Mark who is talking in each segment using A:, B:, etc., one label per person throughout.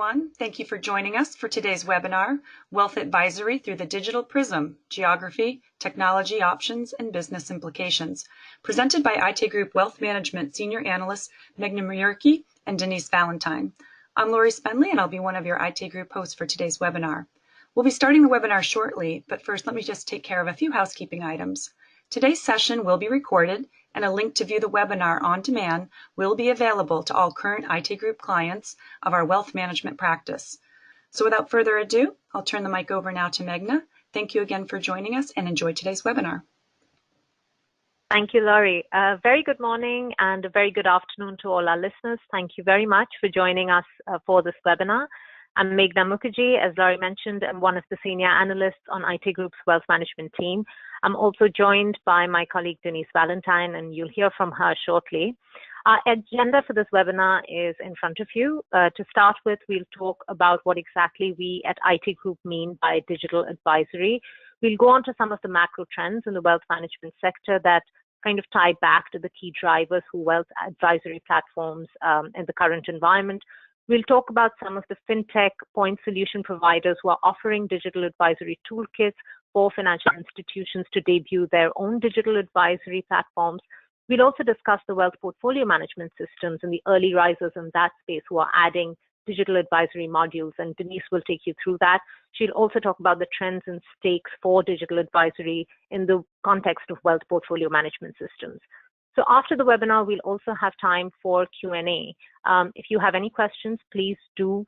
A: everyone. Thank you for joining us for today's webinar, Wealth Advisory Through the Digital Prism, Geography, Technology Options, and Business Implications, presented by Aite Group Wealth Management Senior Analysts Meghna Muyurki and Denise Valentine. I'm Lori Spenley, and I'll be one of your Aite Group hosts for today's webinar. We'll be starting the webinar shortly, but first let me just take care of a few housekeeping items. Today's session will be recorded, and a link to view the webinar on demand will be available to all current Aite Group clients of our wealth management practice. So without further ado, I'll turn the mic over now to Meghna. Thank you again for joining us and enjoy today's webinar.
B: Thank you, Laurie. Very good morning and a very good afternoon to all our listeners. Thank you very much for joining us for this webinar. I'm Meghna Mukherjee. As Laurie mentioned, I'm one of the senior analysts on Aite Group's wealth management team. I'm also joined by my colleague Denise Valentine, and you'll hear from her shortly. Our agenda for this webinar is in front of you. To start with, we'll talk about what exactly we at Aite Group mean by digital advisory. We'll go on to some of the macro trends in the wealth management sector that kind of tie back to the key drivers for wealth advisory platforms in the current environment. We'll talk about some of the fintech point solution providers who are offering digital advisory toolkits for financial institutions to debut their own digital advisory platforms. We'll also discuss the wealth portfolio management systems and the early risers in that space who are adding digital advisory modules, and Denise will take you through that. She'll also talk about the trends and stakes for digital advisory in the context of wealth portfolio management systems. So after the webinar, we'll also have time for Q&A. If you have any questions, please do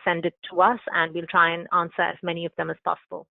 B: send it to us, and we'll try and answer as many of them as possible.